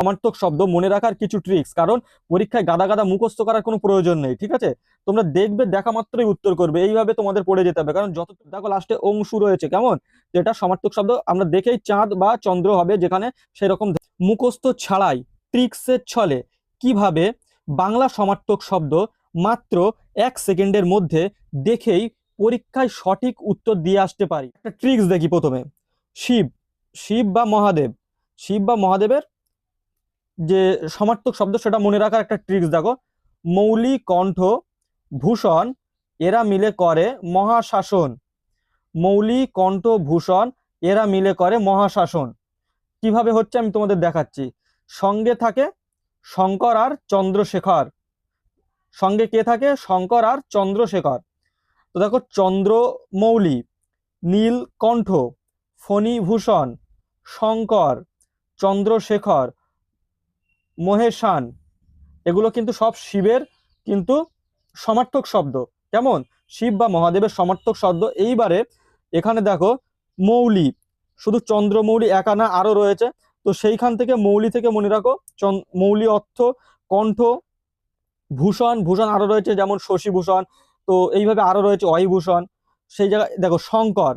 সমার্থক শব্দ মনে রাখার কিছু ট্রিক্স, কারণ পরীক্ষায় গাদা গাদা মুখস্থ করার কোনো প্রয়োজন নেই, ঠিক আছে? তোমরা দেখবে, দেখা মাত্রই উত্তর করবে, এইভাবে তোমাদের পড়ে যেতে হবে। কারণ যত দেখো লাস্টে অংশু রয়েছে, কেমন, যেটা সমার্থক শব্দ আমরা দেখেই চাঁদ বা চন্দ্র হবে যেখানে, সেরকম মুখস্থ ছাড়াই ট্রিক্সের ছলে কিভাবে বাংলা সমার্থক শব্দ মাত্র 1 সেকেন্ডের মধ্যে দেখেই পরীক্ষায় সঠিক উত্তর দিয়ে আসতে পারি। একটা ট্রিক্স দেখি প্রথমে। শিব, শিব বা মহাদেব, শিব বা মহাদেবের যে সমার্থক শব্দ সেটা মনে রাখার একটা ট্রিক্স দেখো। মৌলি, কণ্ঠ, ভূষণ এরা মিলে করে মহাশাসন। মৌলি, কণ্ঠ, ভূষণ এরা মিলে করে মহাশাসন। কিভাবে হচ্ছে আমি তোমাদের দেখাচ্ছি। সঙ্গে থাকে শঙ্কর আর চন্দ্রশেখর। সঙ্গে কে থাকে? শঙ্কর আর চন্দ্রশেখর। তো দেখো, চন্দ্র মৌলি, নীল কণ্ঠ, ফণীভূষণ, শঙ্কর, চন্দ্রশেখর, মহেশান, এগুলো কিন্তু সব শিবের কিন্তু সমার্থক শব্দ। কেমন? শিব বা মহাদেবের সমার্থক শব্দ। এইবারে এখানে দেখো, মৌলি, শুধু চন্দ্রমৌলি একা না, আরো রয়েছে। তো সেইখান থেকে মৌলি থেকে মনে রাখো, মৌলি অর্থ কণ্ঠ, ভূষণ, ভূষণ আরো রয়েছে যেমন শশীভূষণ। তো এইভাবে আরো রয়েছে অহিভূষণ। সেই জায়গায় দেখো শঙ্কর,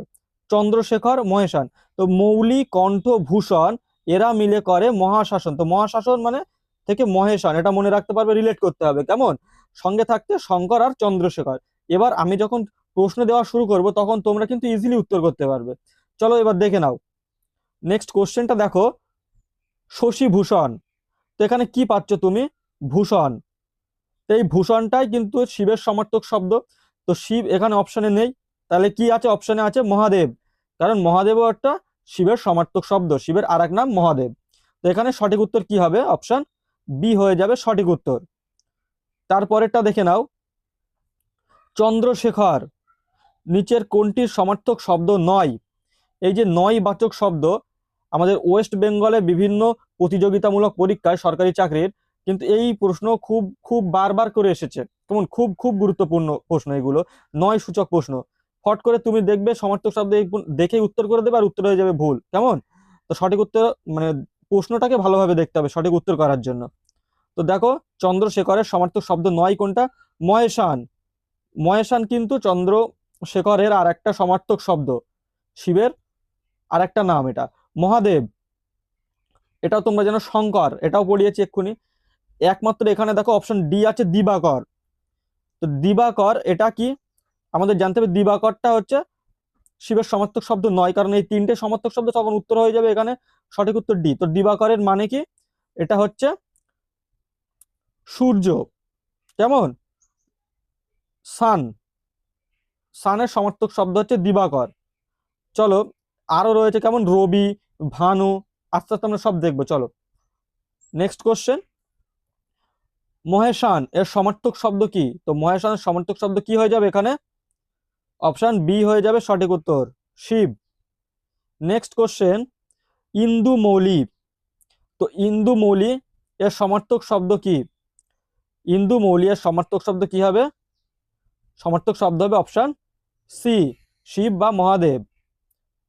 চন্দ্রশেখর, মহেশান। তো মৌলি, কণ্ঠ, ভূষণ এরা মিলে করে মহাশাসন। তো মহাশাসন মানে থেকে মহেশান, এটা মনে রাখতে পারবে, রিলেট করতে হবে। কেমন? সঙ্গে থাকতে শঙ্কর আর চন্দ্রশেখর। এবার আমি যখন প্রশ্ন দেওয়া শুরু করব তখন তোমরা কিন্তু ইজিলি উত্তর করতে পারবে। চলো এবার দেখে নাও। নেক্সট কোশ্চেনটা দেখো, শশীভূষণ। তো এখানে কি পাচ্ছ তুমি? ভূষণ। তো এই ভূষণটাই কিন্তু শিবের সমার্থক শব্দ। তো শিব এখানে অপশনে নেই, তাহলে কি আছে? অপশনে আছে মহাদেব, কারণ মহাদেবও একটা শিবের সমার্থক শব্দ, শিবের আরেক নাম মহাদেব। তো এখানে সঠিক উত্তর কি হবে? অপশন বি হয়ে যাবে সঠিক উত্তর। তারপরেরটা দেখে নাও, চন্দ্রশেখর নিচের কোনটির সমার্থক শব্দ নয়? এই যে নয় বাচক শব্দ, আমাদের ওয়েস্ট বেঙ্গলে বিভিন্ন প্রতিযোগিতামূলক পরীক্ষায় সরকারি চাকরির কিন্তু এই প্রশ্ন খুব খুব বারবার করে এসেছে। কেমন? খুব খুব গুরুত্বপূর্ণ প্রশ্ন এগুলো, নয় সূচক প্রশ্ন। ফট করে তুমি দেখবে সমার্থক শব্দ দেখেই উত্তর করে দেবে আর উত্তর হয়ে যাবে ভুল। কেমন? তো সঠিক উত্তর মানে প্রশ্নটাকে ভালোভাবে দেখতে হবে সঠিক উত্তর করার জন্য। তো দেখো, চন্দ্রশেখরের সমার্থক শব্দ নয় কোনটা? মহেশান। মহেশান কিন্তু চন্দ্রশেখরের আর একটা সমার্থক শব্দ, শিবের আর একটা নাম এটা। মহাদেব, এটাও তোমরা জানো। শঙ্কর, এটাও পড়িয়েছি এক্ষুনি। একমাত্র এখানে দেখো অপশন ডি আছে দিবাকর। তো দিবাকর এটা কি আমাদের জানতে হবে? দিবাকরটা হচ্ছে শিবের সমার্থক শব্দ নয়, কারণ এই তিনটে সমার্থক শব্দ তখন উত্তর হয়ে যাবে এখানে সঠিক উত্তর ডি। তো দিবাকরের মানে কি? এটা হচ্ছে সূর্য। কেমন? সান, সানের সমার্থক শব্দ হচ্ছে দিবাকর। চলো, আরো রয়েছে কেমন, রবি, ভানু, আস্তে আস্তে আমরা সব দেখবো। চলো নেক্সট কোশ্চেন, মহেশান এর সমার্থক শব্দ কি? তো মহেশানের সমার্থক শব্দ কি হয়ে যাবে এখানে? অপশন বি হয়ে যাবে সঠিক উত্তর, শিব। নেক্সট কোশ্চেন, ইন্দু মৌলি। তো ইন্দু মৌলি এর সমার্থক শব্দ কি? ইন্দু মৌলি এর সমার্থক শব্দ কি হবে? সমার্থক শব্দ হবে অপশন সি, শিব বা মহাদেব।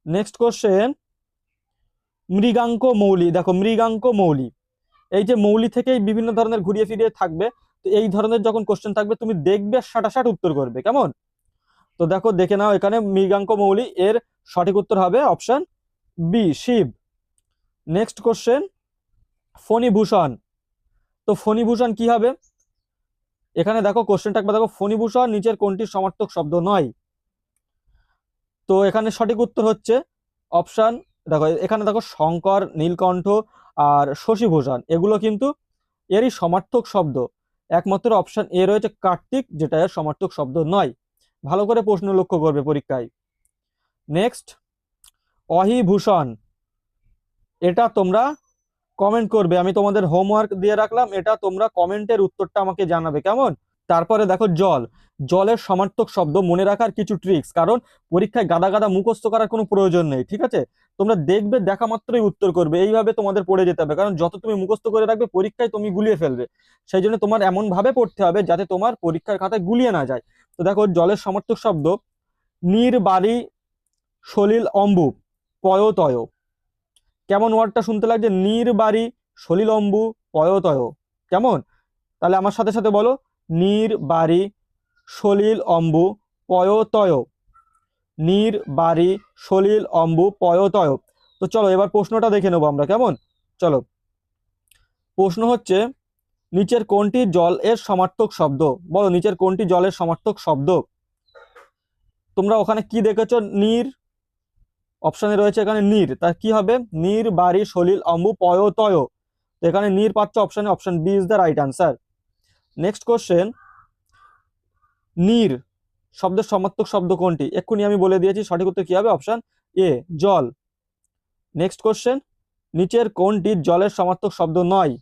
নেক্সট কোশ্চেন, মৃগাঙ্ক মৌলি। দেখো, মৃগাঙ্ক মৌলি, এই যে মৌলি থেকেই বিভিন্ন ধরনের ঘুরিয়ে ফিরিয়ে থাকবে। তো এই ধরনের যখন কোশ্চেন থাকবে তুমি দেখবে সাটাসাট উত্তর করবে। কেমন? তো দেখো, দেখে নাও এখানে মৃগাঙ্ক মৌলি এর সঠিক উত্তর হবে option B, Shiva. Next question, ফণীভূষণ। তো ফণীভূষণ কি হবে? এখানে দেখো কোশ্চেনটা একবার দেখো, ফণীভূষণ নিচের কোনটির সমার্থক শব্দ নয়? তো এখানে সঠিক উত্তর হচ্ছে অপশন, দেখো এখানে দেখো শঙ্কর, নীলকণ্ঠ আর শশীভূষণ এগুলো কিন্তু এরই সমার্থক শব্দ। একমাত্র অপশন এ রয়েছে কার্তিক, যেটা এর সমার্থক শব্দ নয়। ভালো করে প্রশ্ন লক্ষ্য করবে পরীক্ষায়। নেক্সট, অহিভূষণ। এটা তোমরা কমেন্ট করবে, আমি তোমাদের হোমওয়ার্ক দিয়ে রাখলাম, এটা তোমরা কমেন্টের উত্তরটা আমাকে জানাবে। কেমন? তারপরে দেখো জল, জলের সমার্থক শব্দ মনে রাখার কিছু ট্রিক্স, কারণ পরীক্ষায় গাদা গাদা মুখস্থ করার কোনো প্রয়োজন নেই, ঠিক আছে? তোমরা দেখবে, দেখা মাত্রই উত্তর করবে, এইভাবে তোমাদের পড়ে যেতে হবে। কারণ যত তুমি মুখস্থ করে রাখবে পরীক্ষায় তুমি গুলিয়ে ফেলবে। সেই জন্য তোমার এমন ভাবে পড়তে হবে যাতে তোমার পরীক্ষার খাতায় গুলিয়ে না যায়। তো দেখো, জলের সমার্থক শব্দ নির্বারি, সলিল, অম্বু, পয়তয়। কেমন ওয়ার্ডটা শুনতে লাগছে? নির্বারি, সলিল অম্বু পয়তয়। কেমন? তাহলে আমার সাথে সাথে বলো, নীর বাড়ি সলিল অম্বু পয়তয়। নীর বাড়ি সলিল অম্বু পয়তয়। তো চলো এবার প্রশ্নটা দেখে নেবো আমরা, কেমন? চলো, প্রশ্ন হচ্ছে, নিচের কোনটি জল এর সমার্থক শব্দ? বলো, নিচের কোনটি জলের সমার্থক শব্দ? তোমরা ওখানে কি দেখেছো? নীর, অপশনে রয়েছে এখানে নীর, তা কি হবে? নীর বাড়ি সলিল অম্বু পয়তয়। তো এখানে নীর পাচ্ছ অপশনে, option B is the right answer. Next question, নীর শব্দের সমার্থক শব্দ কোনটি? এক্ষুনি আমি বলে দিয়েছি, সঠিক উত্তর কি হবে? অপশন এ, জল। নেক্সট কোশ্চেন, নিচের কোনটি জলের সমার্থক শব্দ নয়?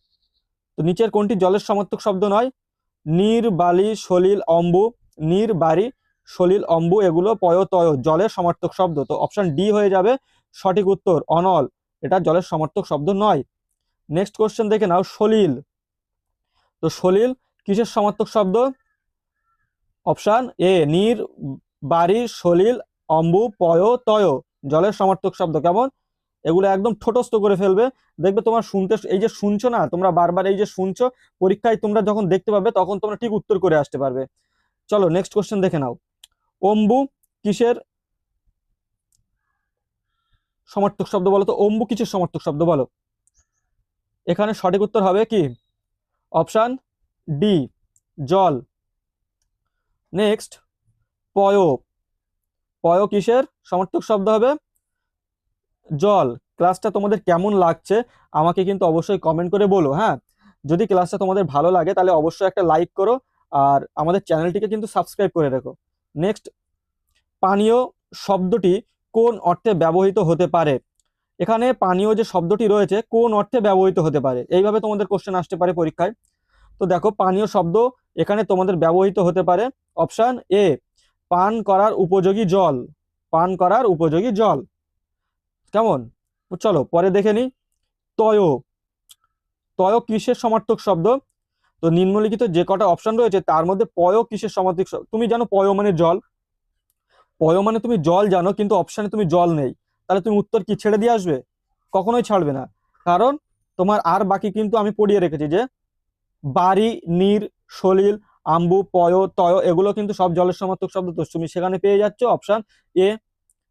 তো নিচের কোনটি জলের সমার্থক শব্দ নয়? নীর বালি সলিল অম্বু, নীর বাড়ি সলিল অম্বু এগুলো পয়তয় জলের সমার্থক শব্দ। তো অপশন ডি হয়ে যাবে সঠিক উত্তর, অনল, এটা জলের সমার্থক শব্দ নয়। নেক্সট কোশ্চেন দেখে নাও, সলিল। তো সলিল কিসের সমার্থক শব্দ? অপশন এ, নীর বাড়ি সলিল অম্বু পয়তয় জলের সমার্থক শব্দ। কেমন? এগুলো একদম ঠোঁটস্থ করে ফেলবে, দেখবে তোমার শুনতে, এই যে শুনছো না তোমরা বারবার, এই যে শুনছো, পরীক্ষায় তোমরা যখন দেখতে পাবে তখন তোমরা ঠিক উত্তর করে আসতে পারবে। চলো নেক্সট কোশ্চেন দেখে নাও, অম্বু কিসের সমার্থক শব্দ বলো তো? অম্বু কিসের সমার্থক শব্দ বলো? এখানে সঠিক উত্তর হবে কি? অপশন ডি, জল। নেক্সট, পয়। পয় কিসের সমার্থক শব্দ হবে? জল। ক্লাসটা তোমাদের কেমন লাগছে আমাকে কিন্তু অবশ্যই কমেন্ট করে বলো, হ্যাঁ। যদি ক্লাসটা তোমাদের ভালো লাগে তাহলে অবশ্যই একটা লাইক করো, আর আমাদের চ্যানেলটিকে কিন্তু সাবস্ক্রাইব করে রেখো। নেক্সট, পানীয় শব্দটি কোন অর্থে ব্যবহৃত হতে পারে? এখানে পানীয় যে শব্দটি রয়েছে কোন অর্থে ব্যবহৃত হতে পারে, এইভাবে তোমাদের কোশ্চেন আসতে পারে পরীক্ষায়। তো দেখো, পানীয় শব্দ এখানে তোমাদের ব্যবহৃত হতে পারে অপশন এ, পান করার উপযোগী জল। পান করার উপযোগী জল। কেমন? চলো পরে দেখে নিই, তয়। তয় কিসের সমার্থক শব্দ? তো নিম্নলিখিত যে কটা অপশন রয়েছে তার মধ্যে পয় কিসের সমার্থক শব্দ? তুমি জানো পয় মানে জল, পয় মানে তুমি জল জানো, কিন্তু অপশনে তুমি জল নেই, তাহলে তুমি উত্তর কি ছেড়ে দিয়ে আসবে? কখনোই ছাড়বে না। কারণ তোমার আর বাকি কিন্তু আমি পড়িয়ে রেখেছি যে বাড়ি, নীর, সলিল, আম্বু, পয়, তয় এগুলো কিন্তু সব জলের সমার্থক শব্দ। তো তুমি সেখানে পেয়ে যাচ্ছ অপশন এ,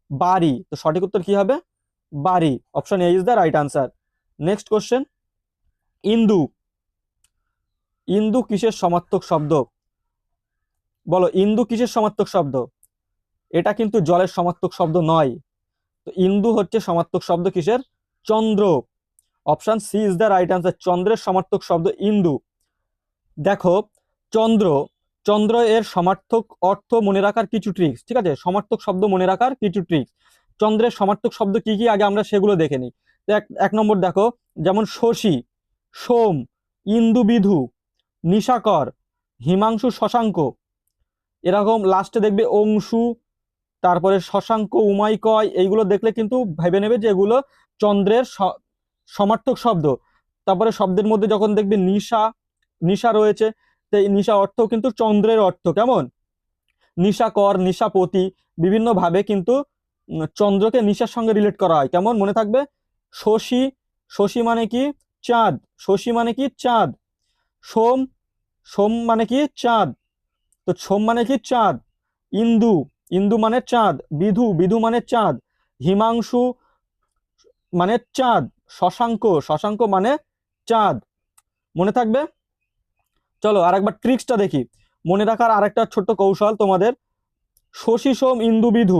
বাড়ি। তো সঠিক উত্তর কি হবে? বাড়ি, option A is the right answer. Next question, ইন্দু। ইন্দু কিসের সমার্থক শব্দ? বলো, ইন্দু কিসের সমার্থক শব্দ? এটা কিন্তু জলের সমার্থক শব্দ নয়। তো ইন্দু হচ্ছে সমার্থক শব্দ কিসের? চন্দ্র। Option C is the right answer, চন্দ্রের সমার্থক শব্দ ইন্দু। দেখো, চন্দ্র, চন্দ্র এর সমার্থক অর্থ মনে রাখার কিছু ট্রিক্স, ঠিক আছে? সমার্থক শব্দ মনে রাখার কিছু ট্রিক্স। চন্দ্রের সমার্থক শব্দ কি কি আগে আমরা সেগুলো দেখে নিই। তো এক নম্বর দেখো, যেমন শশী, সোম, ইন্দুবিধু, নিশাকর, হিমাংশু, শশাঙ্ক। এরকম লাস্টে দেখবে অংশু, তারপরে শশাঙ্ক, উমাইকয়, এইগুলো দেখলে কিন্তু ভেবে নেবে যে এগুলো চন্দ্রের সমার্থক শব্দ। তারপরে শব্দের মধ্যে যখন দেখবে নিশা, নিশা রয়েছে, তো এই নিশা অর্থ কিন্তু চন্দ্রের অর্থ। কেমন? নিশাকর, নিশাপতি, বিভিন্ন ভাবে কিন্তু চন্দ্রকে নিশার সঙ্গে রিলেট করা হয়। কেমন? মনে থাকবে। শশী, শশী মানে কি? চাঁদ। শশী মানে কি? চাঁদ। সোম, সোম মানে কি? চাঁদ। তো সোম মানে কি? চাঁদ। ইন্দু, ইন্দু মানে চাঁদ। বিধু, বিধু মানে চাঁদ। হিমাংশু মানে চাঁদ। শশাঙ্ক, শশাঙ্ক মানে চাঁদ। মনে থাকবে। চলো আরেকবার ট্রিক্সটা দেখি, মনে রাখার আরেকটা ছোট্ট কৌশল তোমাদের। শশী সোম ইন্দুবিধু,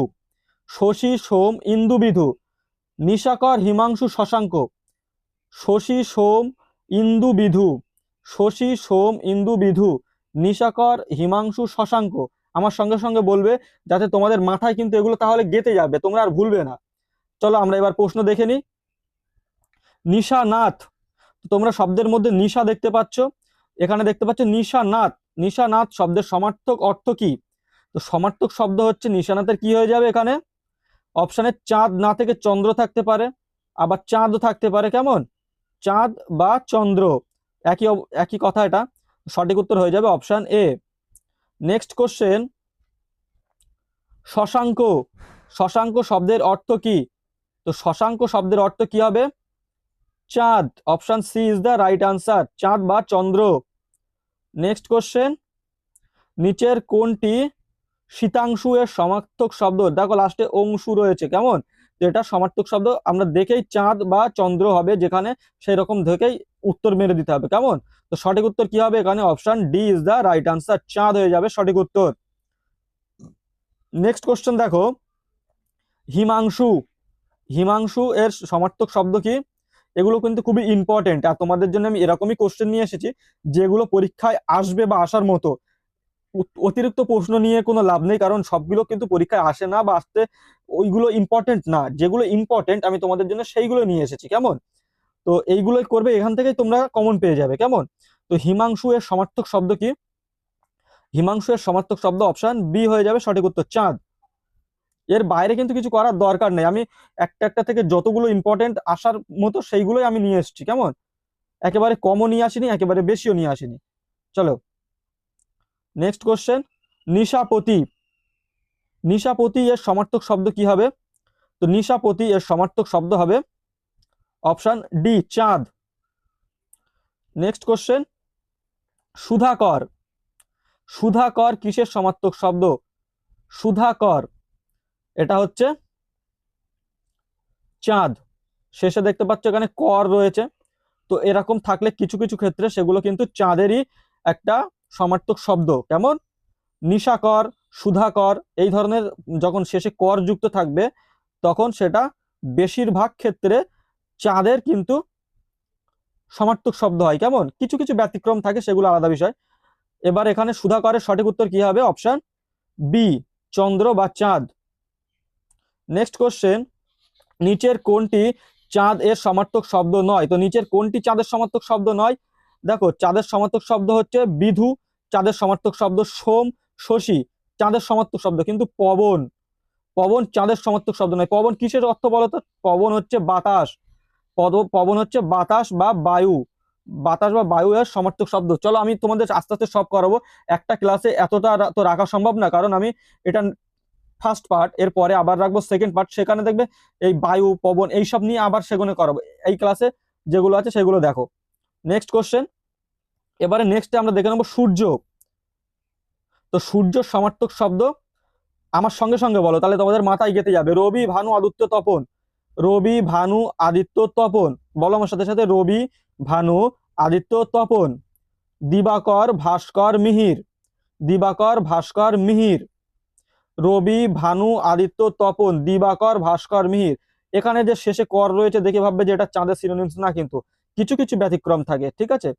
শশী সোম ইন্দুবিধু, নিশাকর হিমাংশু শশাঙ্ক। শশী সোম ইন্দুবিধু, শশী সোম ইন্দুবিধু, নিশাকর হিমাংশু শশাঙ্ক। আমার সঙ্গে সঙ্গে বলবে, যাতে তোমাদের মাথায় কিন্তু এগুলো তাহলে গেঁথে যাবে, তোমরা আর ভুলবে না। চলো আমরা এবার প্রশ্ন দেখে নিই। নিশানাথ। তোমরা শব্দের মধ্যে নিশা দেখতে পাচ্ছ, এখানে দেখতে পাচ্ছ নিশানাথ। নিশানাথ শব্দের সমার্থক অর্থ কি? তো সমার্থক শব্দ হচ্ছে নিশানাথের কি হয়ে যাবে এখানে? অপশানে চাঁদ না থেকে চন্দ্র থাকতে পারে, আবার চাঁদও থাকতে পারে। কেমন? চাঁদ বা চন্দ্র, একই একই কথা এটা। সঠিক উত্তর হয়ে যাবে অপশন এ। নেক্সট কোশ্চেন, শশাঙ্ক। শশাঙ্ক শব্দের অর্থ কি? তো শশাঙ্ক শব্দের অর্থ কি হবে? চাঁদ, option C is the right answer, চাঁদ বা চন্দ্র। নেক্সট কোশ্চেন, নিচের কোনটি শীতাংশু এর সমার্থক শব্দ? দেখো লাস্টে অংশু রয়েছে, কেমন? তো এটা সমার্থক শব্দ, আমরা দেখেই চাঁদ বা চন্দ্র হবে যেখানে, সেই রকম দেখেই উত্তর মেরে দিতে হবে, কেমন? তো সঠিক উত্তর কি হবে এখানে? Option D is the right answer, চাঁদ হয়ে যাবে সঠিক উত্তর। নেক্সট কোশ্চেন দেখো, হিমাংশু, হিমাংশু এর সমার্থক শব্দ কি? এগুলো কিন্তু খুবই ইম্পর্টেন্ট, আর তোমাদের জন্য আমি এরকমই কোশ্চেন নিয়ে এসেছি যেগুলো পরীক্ষায় আসবে বা আসার মতো। অতিরিক্ত প্রশ্ন নিয়ে কোনো লাভ নেই, কারণ সবগুলো কিন্তু পরীক্ষায় আসে না বা আসতে, ওইগুলো ইম্পর্টেন্ট না। যেগুলো ইম্পর্টেন্ট আমি তোমাদের জন্য সেইগুলো নিয়ে এসেছি, কেমন? তো এইগুলোই করবে, এখান থেকেই তোমরা কমন পেয়ে যাবে, কেমন? তো হিমাংশু এর সমার্থক শব্দ কি? হিমাংশু এর সমার্থক শব্দ অপশন বি হয়ে যাবে সঠিক উত্তর, চাঁদ। এর বাইরে কিন্তু কিছু করার দরকার নেই, আমি একটা একটা থেকে যতগুলো ইম্পর্টেন্ট আসার মতো সেইগুলোই আমি নিয়ে এসেছি, কেমন? একেবারে কমও নিয়ে আসিনি, একেবারে বেশিও নিয়ে আসিনি। চলো নেক্সট কোশ্চেন, নিশাপতি, নিশাপতি এর সমার্থক শব্দ কি হবে? তো নিশাপতি এর সমার্থক শব্দ হবে অপশন ডি, চাঁদ। নেক্সট কোশ্চেন, সুধাকর, সুধাকর কিসের সমার্থক শব্দ? সুধাকর, এটা হচ্ছে চাঁদ। শেষে দেখতে পাচ্ছ এখানে কর রয়েছে, তো এরকম থাকলে কিছু কিছু ক্ষেত্রে সেগুলো কিন্তু চাঁদেরই একটা সমার্থক শব্দ, কেমন? নিশাকর, সুধাকর, এই ধরনের যখন শেষে কর যুক্ত থাকবে তখন সেটা বেশিরভাগ ক্ষেত্রে চাঁদের কিন্তু সমার্থক শব্দ হয়, কেমন? কিছু কিছু ব্যতিক্রম থাকে, সেগুলো আলাদা বিষয়। এবার এখানে সুধাকরের সঠিক উত্তর কি হবে? অপশন বি, চন্দ্র বা চাঁদ। নেক্সট কোশ্চেন, নিচের কোনটি চাঁদ এর সমার্থক শব্দ নয়? তো নিচের কোনটি চাঁদের সমার্থক শব্দ নয়? দেখো, চাঁদের সমার্থক শব্দ হচ্ছে বিধু, চাঁদের সমার্থক শব্দ সোম, শশী চাঁদের সমার্থক শব্দ, কিন্তু পবন, পবন চাঁদের সমার্থক শব্দ নয়। পবন কিসের অর্থ বলতো? পবন হচ্ছে বাতাস, পবন হচ্ছে বাতাস বা বায়ু, বাতাস বা বায়ু এর সমার্থক শব্দ। চলো আমি তোমাদের আস্তে আস্তে সব করাবো, একটা ক্লাসে এতটা তো রাখা সম্ভব না, কারণ আমি এটা ফার্স্ট পার্ট, এর পরে আবার রাখবো সেকেন্ড পার্ট, সেখানে দেখবে এই বায়ু পবন এইসব নিয়ে আবার সেগুলো করাবো। এই ক্লাসে যেগুলো আছে সেগুলো দেখো। নেক্সট কোশ্চেন, এবারে নেক্সটে আমরা দেখে নেবো সূর্য। তো সূর্য সমার্থক শব্দ আমার সঙ্গে সঙ্গে বলো, তাহলে তোমাদের মাথায় গেঁথে যাবে। রবি, ভানু, আদিত্য, তপন, রবি, ভানু, আদিত্য, তপন, বলো আমার সাথে সাথে, রবি, ভানু, আদিত্য, তপন। দিবাকর, ভাস্কর, মিহির, দিবাকর, ভাস্কর, মিহির, রবি, ভানু, আদিত্য, তপন, দিবাকর, ভাস্কর, মিহির। এখানে যে শেষে কর রয়েছে দেখে ভাববে যে এটা চাঁদের সিনোনিমস না, কিন্তু কিছু কিছু ব্যতিক্রম থাকে, ঠিক আছে?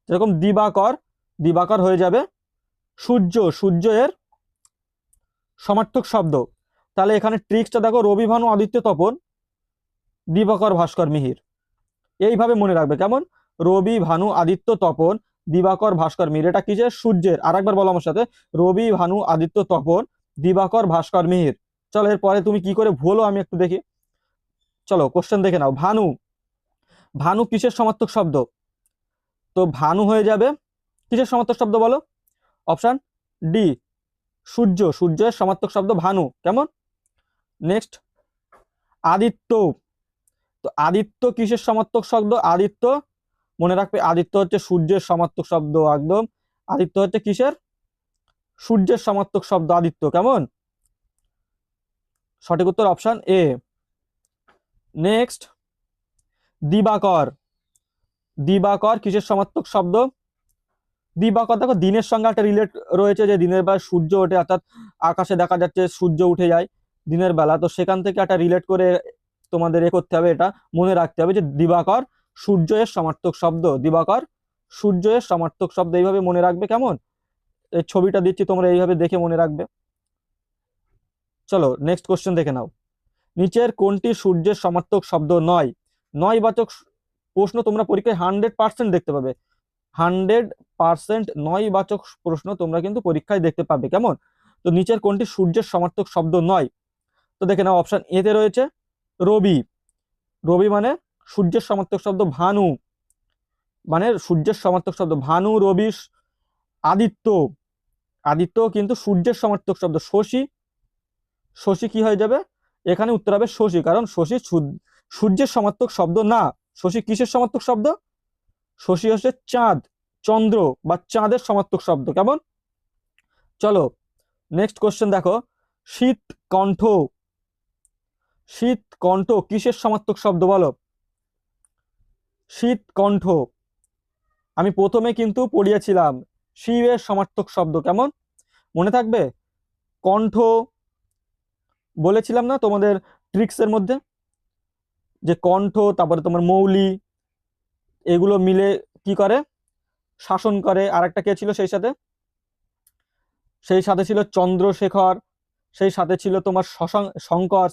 যেরকম দিবাকর, দিবাকর হয়ে যাবে সূর্য, সূর্য এর সমার্থক শব্দ। তাহলে এখানে ট্রিক্সটা দেখো, রবি, ভানু, আদিত্য, তপন, দিবাকর, ভাস্কর, মিহির, এইভাবে মনে রাখবে, কেমন? রবি, ভানু, আদিত্য, তপন, দিবাকর, ভাস্কর, মিহির, এটা কি? যে সূর্যের। আর একবার বলো আমার সাথে, রবি, ভানু, আদিত্য, তপন, দিবাকর, ভাস্কর, মিহির। চলো এরপরে তুমি কি করে ভুলো আমি একটু দেখি। চলো কোশ্চেন দেখে নাও, ভানু, ভানু কিসের সমার্থক শব্দ? তো ভানু হয়ে যাবে কিসের সমার্থক শব্দ বলো? অপশন ডি, সূর্য, সূর্যের সমার্থক শব্দ ভানু, কেমন? নেক্সট, আদিত্য, তো আদিত্য কিসের সমার্থক শব্দ? আদিত্য, মনে রাখবে আদিত্য হচ্ছে সূর্যের সমার্থক শব্দ, একদম। আদিত্য হচ্ছে কিসের? সূর্যের সমার্থক শব্দ আদিত্য, কেমন? সঠিক উত্তর অপশন এ। নেক্সট, দিবাকর, দিবাকর কিসের সমার্থক শব্দ? দিবাকর, দেখো দিনের সঙ্গে একটা রিলেট রয়েছে, যে দিনের বেলা সূর্য ওঠে, অর্থাৎ আকাশে দেখা যাচ্ছে সূর্য উঠে যায় দিনের বেলা, তো সেখান থেকে একটা রিলেট করে তোমাদের করতে হবে, এটা মনে রাখতে হবে যে দিবাকর সূর্য এর সমার্থক শব্দ, দিবাকর সূর্য এর সমার্থক শব্দ, এইভাবে মনে রাখবে, কেমন? এই ছবিটা দিচ্ছি, তোমরা এইভাবে দেখে মনে রাখবে। চলো নেক্সট কোশ্চেন দেখে নাও, নিচের কোনটি সূর্যের সমার্থক শব্দ নয়? নয় বাচক প্রশ্ন তোমরা পরীক্ষায় 100% দেখতে পাবে, 100% নয় বাচক প্রশ্ন তোমরা কিন্তু পরীক্ষায় দেখতে পাবে, কেমন? তো নিচের কোনটি সূর্যের সমার্থক শব্দ নয়? তো দেখে নাও, অপশন এ তে রয়েছে রবি, রবি মানে সূর্যের সমার্থক শব্দ, ভানু মানে সূর্যের সমার্থক শব্দ, ভানু, রবি, আদিত্য, আদিত্য কিন্তু সূর্যের সমার্থক শব্দ, শশী, শশী কি হয়ে যাবে? এখানে উত্তর হবে শশী, কারণ শশী সূর্যের সমার্থক শব্দ না। শশী কিসের সমার্থক শব্দ? শশী হচ্ছে চাঁদ, চন্দ্র বা চাঁদের সমার্থক শব্দ। কেমন? চলো নেক্সট কোশ্চেন দেখো, শীত কণ্ঠ, শীত কণ্ঠ কিসের সমার্থক শব্দ বলো? শীত কণ্ঠ আমি প্রথমে কিন্তু পড়িয়েছিলাম, শিবের সমার্থক শব্দ। কেমন? মনে থাকবে? কণ্ঠ বলেছিলাম না তোমাদের ট্রিক্সের মধ্যে, যে কণ্ঠ তারপরে তোমার মৌলি এগুলো মিলে কি করে? শাসন করে। আর একটা কে ছিল সেই সাথে? সেই সাথে ছিল চন্দ্রশেখর, সেই সাথে ছিল তোমার শঙ্কর,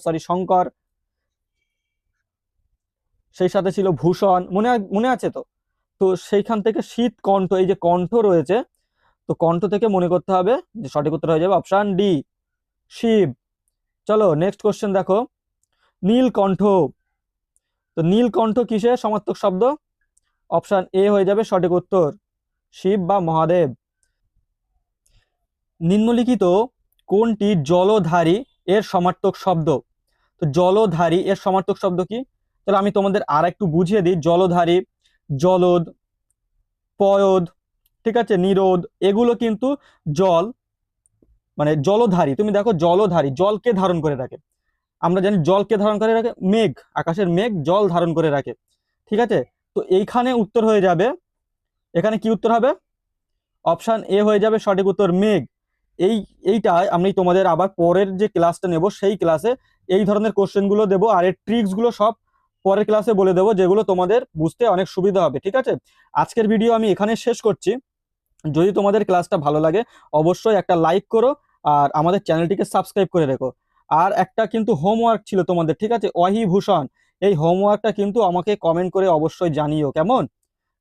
সেই সাথে ছিল ভূষণ। মনে আছে তো? তো সেইখান থেকে শীত কণ্ঠ, এই যে কণ্ঠ রয়েছে, তো কণ্ঠ থেকে মনে করতে হবে যে সঠিক উত্তর হয়ে যাবে অপশন ডি, শিব। চলো নেক্সট কোশ্চেন দেখো, নীলকণ্ঠ, তো নীলকণ্ঠ কিসের সমার্থক শব্দ? অপশন এ হয়ে যাবে সঠিক উত্তর, শিব বা মহাদেব। নিম্নলিখিত কোনটি জলধারী এর সমার্থক শব্দ? তো জলধারী এর সমার্থক শব্দ কি? তাহলে আমি তোমাদের আর একটু বুঝিয়ে দিই। জলধারী, জলদ, পয়দ, ঠিক আছে, নিরোধ, এগুলো কিন্তু জল, মানে জলধারী। তুমি দেখো জলধারী জলকে ধারণ করে রাখে। আমরা জানি জলকে ধারণ করে রাখে মেঘ, আকাশের মেঘ জল ধারণ করে রাখে। ঠিক আছে, তো এইখানে উত্তর হয়ে যাবে, এখানে কি উত্তর হবে? অপশন এ হয়ে যাবে সঠিক উত্তর, মেঘ। এই এইটা আমি তোমাদের আবার পরের যে ক্লাসটা নেব সেই ক্লাসে এই ধরনের কোশ্চেন গুলো দেবো, আর এর ট্রিক্স গুলো সব পরের ক্লাসে বলে দেবো, যেগুলো তোমাদের বুঝতে অনেক সুবিধা হবে। ঠিক আছে, আজকের ভিডিও আমি এখানে শেষ করছি। যদি তোমাদের ক্লাসটা ভালো লাগে অবশ্যই একটা লাইক করো, আর আমাদের চ্যানেলটিকে সাবস্ক্রাইব করে রেখো। আর একটা কিন্তু হোমওয়ার্ক ছিল তোমাদের, ঠিক আছে, অহিভূষণ, এই হোমওয়ার্কটা কিন্তু আমাকে কমেন্ট করে অবশ্যই জানিও। কেমন?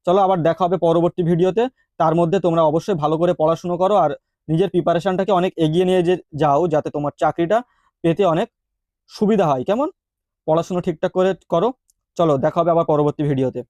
চলো আবার দেখা হবে পরবর্তী ভিডিওতে। তার মধ্যে তোমরা অবশ্যই ভালো করে পড়াশুনো করো আর নিজের প্রিপারেশনটাকে অনেক এগিয়ে নিয়ে যাও, যাতে তোমার চাকরিটা পেতে অনেক সুবিধা হয়। কেমন? পড়াশুনো ঠিকঠাক করে করো। চলো দেখা হবে আবার পরবর্তী ভিডিওতে।